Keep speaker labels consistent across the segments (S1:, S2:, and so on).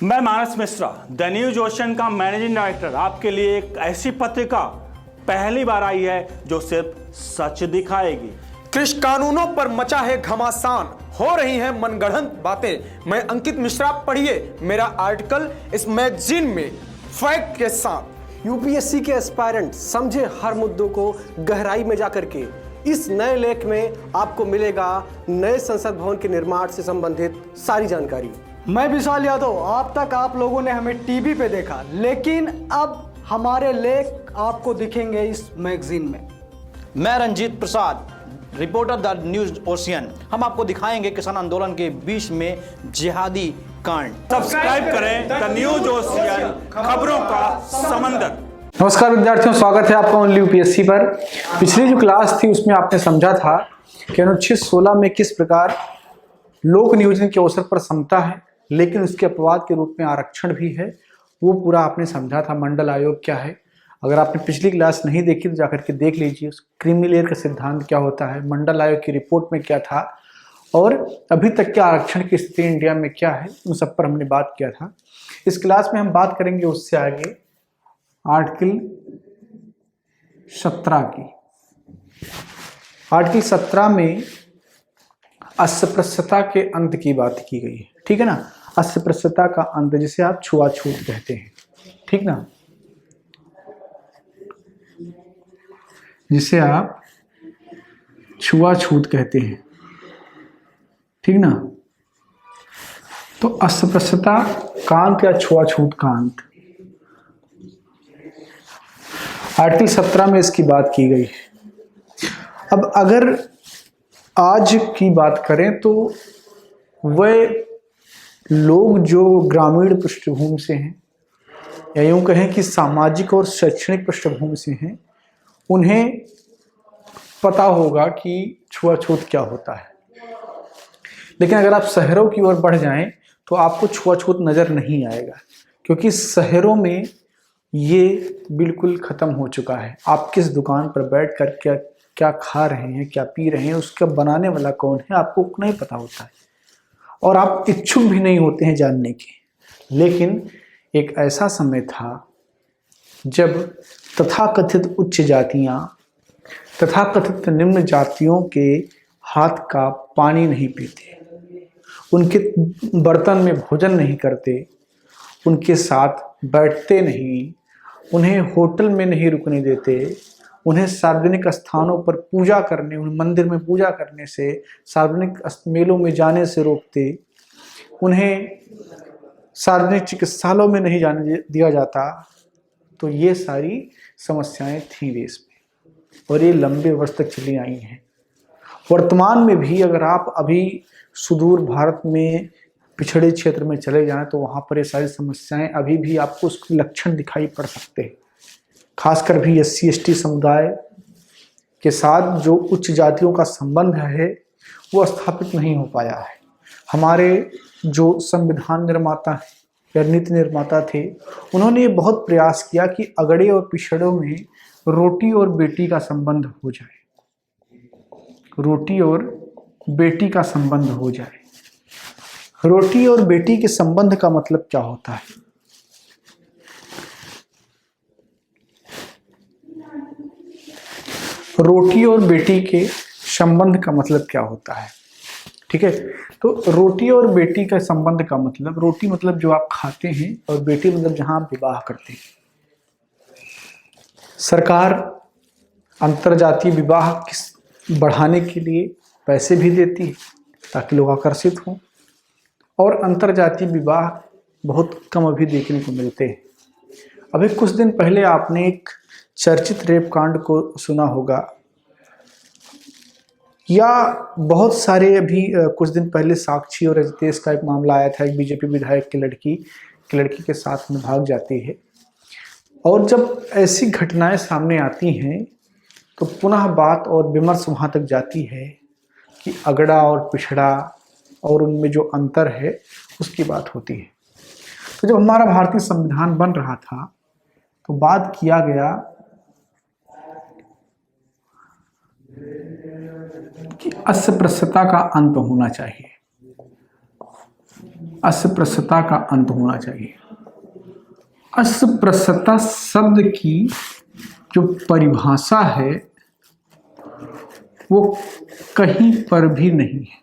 S1: मैं मानस Mishra, the news ocean का managing director, आपके लिए एक ऐसी पत्रिका पहली बार आई है जो सिर्फ सच दिखाएगी।
S2: कृषि कानूनों पर मचा है घमासान, हो रही हैं मनगढ़ंत बातें। मैं अंकित मिश्रा, पढ़िए मेरा आर्टिकल इस मैगजीन में फैक्ट के साथ।
S3: यूपीएससी के एस्पायरेंट समझे हर मुद्दों को गहराई में जाकर के। इस नए लेख में आपको मिलेगा नए संसद भवन के निर्माण से संबंधित सारी जानकारी।
S4: मैं विशाल यादव, अब तक आप लोगों ने हमें टीवी पे देखा, लेकिन अब हमारे लेख आपको दिखेंगे इस मैगजीन में।
S5: मैं Ranjit Prasad, reporter the news ocean. हम आपको दिखाएंगे किसान आंदोलन के बीच में जिहादी कांड।
S1: सब्सक्राइब करें द न्यूज ओशियन, खबरों का समंदर।
S6: नमस्कार विद्यार्थियों, स्वागत है आपका ओनली यूपीएससी पर। पिछली जो क्लास थी उसमें आपने समझा था कि अनुच्छेद 16 में किस प्रकार लोक नियोजन के अवसर पर समता है, लेकिन उसके अपवाद के रूप में आरक्षण भी है। वो पूरा आपने समझा था। मंडल आयोग क्या है, अगर आपने पिछली क्लास नहीं देखी तो जाकर के देख लीजिए। क्रीमी लेयर का सिद्धांत क्या होता है, मंडल आयोग की रिपोर्ट में क्या था, और अभी तक के आरक्षण की स्थिति इंडिया में क्या है, उन सब पर हमने बात किया था। इस क्लास में हम बात करेंगे उससे आगे आर्टिकल 17 की। आर्टिकल 17 में अस्पृश्यता के अंत की बात की गई है, ठीक है ना। अस्पृश्यता का अंत, जिसे आप छुआछूत कहते हैं, ठीक ना, जिसे आप छुआछूत कहते हैं, ठीक ना। तो अस्पृश्यता का अंत या छुआछूत का अंत आर्टिकल 17 में इसकी बात की गई है। अब अगर आज की बात करें तो वह लोग जो ग्रामीण पृष्ठभूमि से हैं, या यूँ कहें कि सामाजिक और शैक्षणिक पृष्ठभूमि से हैं, उन्हें पता होगा कि छुआछूत क्या होता है। लेकिन अगर आप शहरों की ओर बढ़ जाएं तो आपको छुआछूत नज़र नहीं आएगा, क्योंकि शहरों में ये बिल्कुल ख़त्म हो चुका है। आप किस दुकान पर बैठ कर क्या खा रहे हैं, क्या पी रहे हैं, उसका बनाने वाला कौन है, आपको नहीं पता होता है, और आप इच्छुक भी नहीं होते हैं जानने के। लेकिन एक ऐसा समय था जब तथाकथित उच्च जातियां तथाकथित निम्न जातियों के हाथ का पानी नहीं पीते, उनके बर्तन में भोजन नहीं करते, उनके साथ बैठते नहीं, उन्हें होटल में नहीं रुकने देते, उन्हें सार्वजनिक स्थानों पर पूजा करने, उन्हें मंदिर में पूजा करने से, सार्वजनिक मेलों में जाने से रोकते, उन्हें सार्वजनिक चिकित्सालयों में नहीं जाने दिया जाता। तो ये सारी समस्याएं थी देश में, और ये लंबे वर्ष तक चली आई हैं। वर्तमान में भी अगर आप अभी सुदूर भारत में पिछड़े क्षेत्र में चले जाएं तो वहाँ पर ये सारी समस्याएं अभी भी आपको उसके लक्षण दिखाई पड़ सकते हैं। खासकर भी SC/ST समुदाय के साथ जो उच्च जातियों का संबंध है वो स्थापित नहीं हो पाया है। हमारे जो संविधान निर्माता हैं या नीति निर्माता थे, उन्होंने ये बहुत प्रयास किया कि अगड़े और पिछड़ों में रोटी और बेटी का संबंध हो जाए, रोटी और बेटी का संबंध हो जाए। रोटी और बेटी के संबंध का मतलब क्या होता है? रोटी और बेटी के संबंध का मतलब क्या होता है, ठीक है। तो रोटी और बेटी का संबंध का मतलब, रोटी मतलब जो आप खाते हैं, और बेटी मतलब जहां आप विवाह करते हैं। सरकार अंतरजातीय विवाह बढ़ाने के लिए पैसे भी देती है ताकि लोग आकर्षित हों, और अंतरजातीय विवाह बहुत कम अभी देखने को मिलते हैं। अभी कुछ दिन पहले आपने एक चर्चित रेप कांड को सुना होगा, या बहुत सारे अभी कुछ दिन पहले साक्षी और रजतेश का एक मामला आया था। एक बीजेपी विधायक की लड़की के साथ में भाग जाती है, और जब ऐसी घटनाएं सामने आती हैं तो पुनः बात और विमर्श वहां तक जाती है कि अगड़ा और पिछड़ा और उनमें जो अंतर है उसकी बात होती है। तो जब हमारा भारतीय संविधान बन रहा था तो बात किया गया कि अस्पृश्यता का अंत होना चाहिए। अस्पृश्यता का अंत होना चाहिए। अस्पृश्यता शब्द की जो परिभाषा है वो कहीं पर भी नहीं है।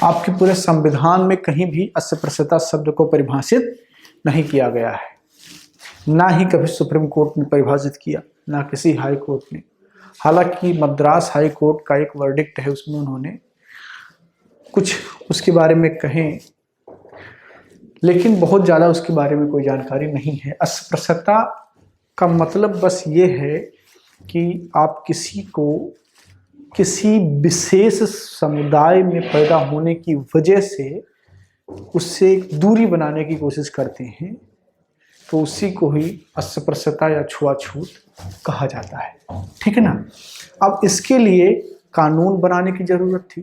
S6: आपके पूरे संविधान में कहीं भी अस्पृश्यता शब्द को परिभाषित नहीं किया गया है, ना ही कभी सुप्रीम कोर्ट ने परिभाषित किया, ना किसी हाई कोर्ट ने। हालांकि मद्रास हाई कोर्ट का एक वर्डिक्ट है, उसमें उन्होंने कुछ उसके बारे में कहें, लेकिन बहुत ज़्यादा उसके बारे में कोई जानकारी नहीं है। अस्पृश्यता का मतलब बस ये है कि आप किसी को किसी विशेष समुदाय में पैदा होने की वजह से उससे दूरी बनाने की कोशिश करते हैं, तो उसी को ही अस्पृश्यता या छुआछूत कहा जाता है। ठीक है ना। अब इसके लिए कानून बनाने की जरूरत थी,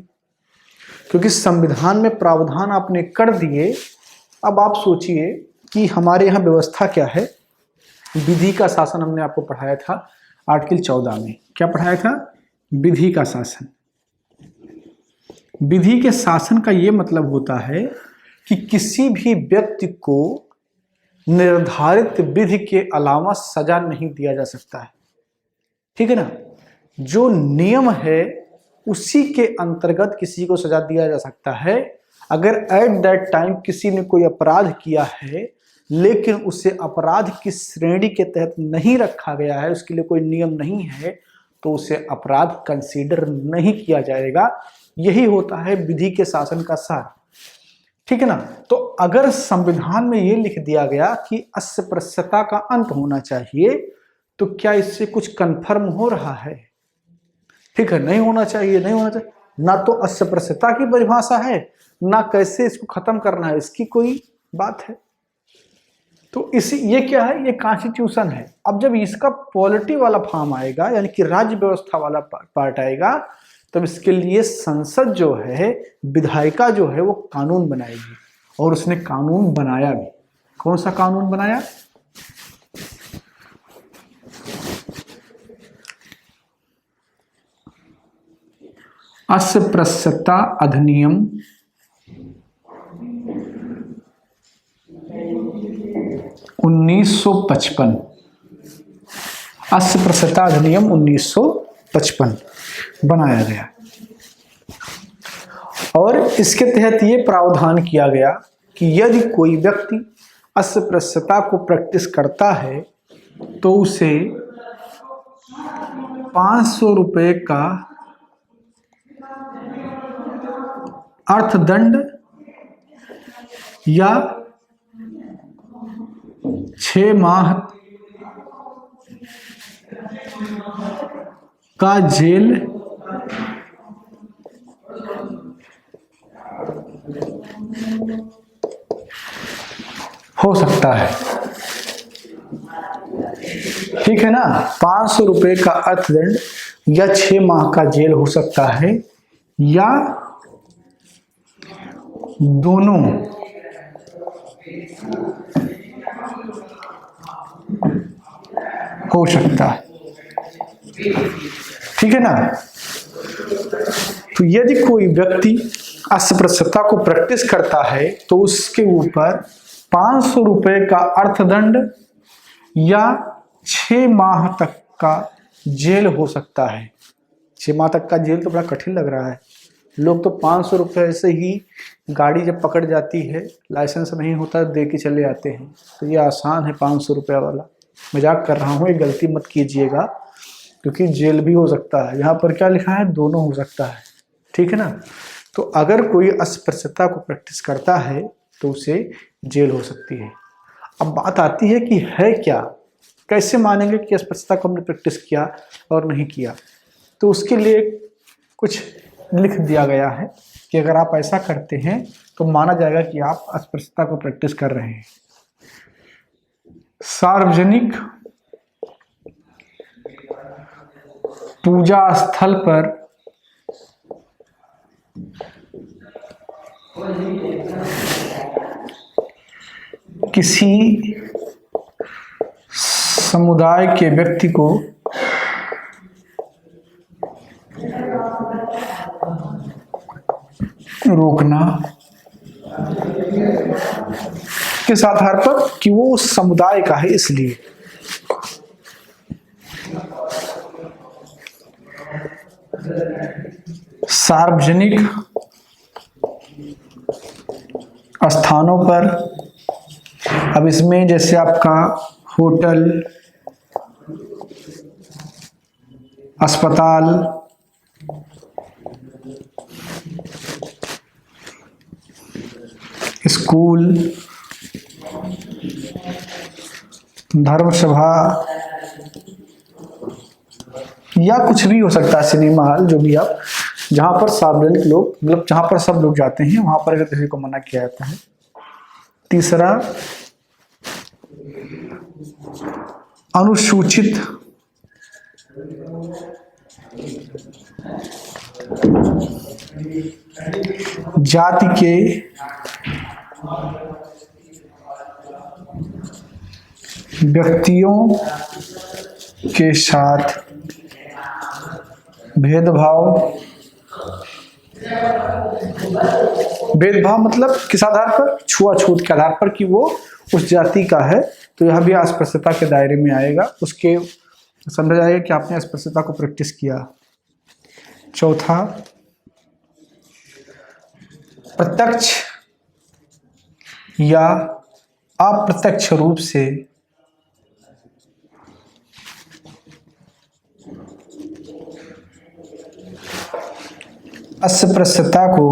S6: क्योंकि संविधान में प्रावधान आपने कर दिए। अब आप सोचिए कि हमारे यहाँ व्यवस्था क्या है। विधि का शासन हमने आपको पढ़ाया था आर्टिकल 14 में। क्या पढ़ाया था? विधि का शासन। विधि के शासन का ये मतलब होता है कि किसी भी व्यक्ति को निर्धारित विधि के अलावा सजा नहीं दिया जा सकता है। ठीक है ना। जो नियम है उसी के अंतर्गत किसी को सजा दिया जा सकता है। अगर एट दैट टाइम किसी ने कोई अपराध किया है लेकिन उसे अपराध की श्रेणी के तहत नहीं रखा गया है, उसके लिए कोई नियम नहीं है, तो उसे अपराध कंसीडर नहीं किया जाएगा। यही होता है विधि के शासन का सार। ठीक है ना। तो अगर संविधान में यह लिख दिया गया कि अस्पृश्यता का अंत होना चाहिए, तो क्या इससे कुछ कन्फर्म हो रहा है? ठीक है, नहीं होना चाहिए, नहीं होना चाहिए। ना तो अस्पृश्यता की परिभाषा है, ना कैसे इसको खत्म करना है, इसकी कोई बात है। तो ये क्या है? ये कॉन्स्टिट्यूशन है। अब जब इसका पॉलिटी वाला फॉर्म आएगा, यानी कि राज्य व्यवस्था वाला पार्ट आएगा, तब इसके लिए संसद जो है, विधायिका जो है, वो कानून बनाएगी। और उसने कानून बनाया भी। कौन सा कानून बनाया? अस्पृश्यता अधिनियम 1955। अस्पृश्यता अधिनियम 1955 बनाया गया और इसके तहत ये प्रावधान किया गया कि यदि कोई व्यक्ति अस्पृश्यता को प्रैक्टिस करता है तो उसे 500 रुपये का अर्थदंड या 6 माह का जेल हो सकता है। ठीक है ना। 500 रुपये का अर्थदंड या 6 माह का जेल हो सकता है, या दोनों हो सकता है। ठीक है ना। तो यदि कोई व्यक्ति अस्पृश्यता को प्रैक्टिस करता है तो उसके ऊपर 500 रुपये का अर्थदंड या 6 माह तक का जेल हो सकता है। 6 माह तक का जेल तो बड़ा कठिन लग रहा है। लोग तो 500 रुपये से ही गाड़ी जब पकड़ जाती है, लाइसेंस नहीं होता, दे के चले आते हैं। तो ये आसान है 500 रुपये वाला। मजाक कर रहा हूँ, ये गलती मत कीजिएगा, क्योंकि जेल भी हो सकता है। यहाँ पर क्या लिखा है? दोनों हो सकता है। ठीक है ना। तो अगर कोई अस्पृश्यता को प्रैक्टिस करता है तो उसे जेल हो सकती है। अब बात आती है कि है क्या, कैसे मानेंगे कि अस्पृश्यता को हमने प्रैक्टिस किया और नहीं किया? तो उसके लिए कुछ लिख दिया गया है कि अगर आप ऐसा करते हैं तो माना जाएगा कि आप अस्पृश्यता को प्रैक्टिस कर रहे हैं। सार्वजनिक पूजा स्थल पर किसी समुदाय के व्यक्ति को रोकना किस आधार पर कि वो उस समुदाय का है, इसलिए। सार्वजनिक स्थानों पर, अब इसमें जैसे आपका होटल, अस्पताल, स्कूल, धर्म सभा या कुछ भी हो सकता है, सिनेमा हॉल, जो भी आप, जहां पर सार्वजनिक लोग, मतलब जहां पर सब लोग जाते हैं, वहां पर अगर किसी को मना किया जाता है। तीसरा, अनुसूचित जाति के व्यक्तियों के साथ भेदभाव मतलब किस आधार पर? छुआछूत के आधार पर कि वो उस जाति का है, तो यह भी अस्पृश्यता के दायरे में आएगा। उसके समझा जाएगा कि आपने अस्पृश्यता को प्रैक्टिस किया। चौथा, प्रत्यक्ष या अप्रत्यक्ष रूप से अस्पृश्यता को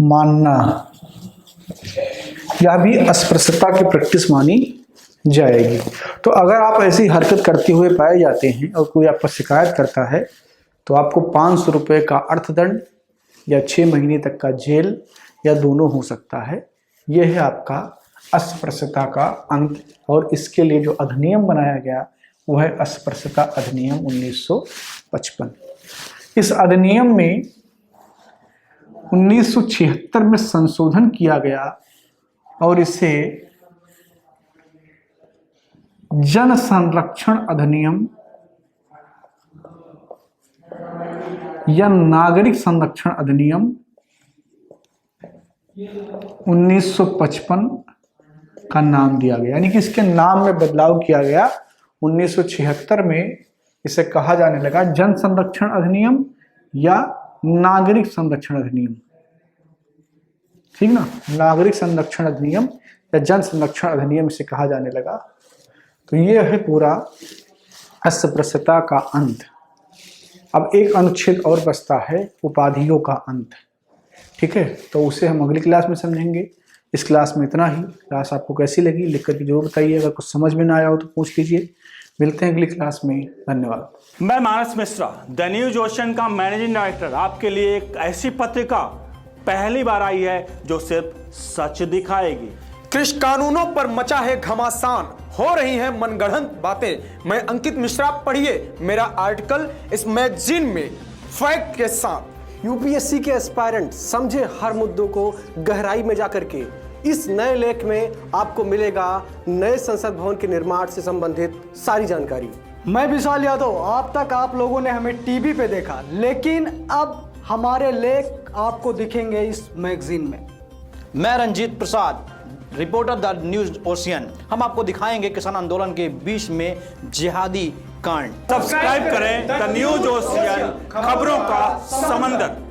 S6: मानना, यह भी अस्पृश्यता की प्रैक्टिस मानी जाएगी। तो अगर आप ऐसी हरकत करते हुए पाए जाते हैं और कोई आप पर शिकायत करता है, तो आपको 500 रुपये का अर्थदंड या 6 महीने तक का जेल या दोनों हो सकता है। यह है आपका अस्पृश्यता का अंत। और इसके लिए जो अधिनियम बनाया गया वो है अस्पृश्यता अधिनियम 1955। इस अधिनियम में 1976 में संशोधन किया गया और इसे जन संरक्षण अधिनियम या नागरिक संरक्षण अधिनियम 1955 का नाम दिया गया। यानी कि इसके नाम में बदलाव किया गया। 1976 में इसे कहा जाने लगा जन संरक्षण अधिनियम या नागरिक संरक्षण अधिनियम। ठीक ना, नागरिक संरक्षण अधिनियम या जन संरक्षण अधिनियम इसे कहा जाने लगा। तो ये है पूरा अस्पृश्यता का अंत। अब एक अनुच्छेद और बचता है, उपाधियों का अंत। ठीक है, तो उसे हम अगली क्लास में समझेंगे। इस क्लास में इतना ही। क्लास आपको कैसी लगी लिख करके जरूर बताइए। अगर कुछ समझ में ना आया हो तो पूछ लीजिए। मिलते हैं अगली क्लास में। धन्यवाद।
S1: मैं मानस मिश्रा, द न्यूज ओशियन का मैनेजिंग डायरेक्टर, आपके लिए एक ऐसी पत्रिका पहली बार आई है जो सिर्फ सच दिखाएगी।
S2: कृषि कानूनों पर मचा है घमासान, हो रही हैं मनगढ़ंत बातें। मैं अंकित मिश्रा, पढ़िए मेरा आर्टिकल इस मैगजीन में फैक्ट के साथ।
S3: यूपीएससी के एस्पायरेंट समझे हर मुद्दों को गहराई में जाकर के। इस नए लेख में आपको मिलेगा नए संसद भवन के निर्माण से संबंधित सारी जानकारी।
S4: मैं विशाल यादव, अब तक आप लोगों ने हमें टीवी पे देखा, लेकिन अब हमारे लेख आपको दिखेंगे इस मैगजीन में।
S5: मैं Ranjit Prasad, reporter the news ocean. हम आपको दिखाएंगे किसान आंदोलन के बीच में जिहादी कांड।
S1: सब्सक्राइब करें द न्यूज ओशियन, खबरों का समंदर।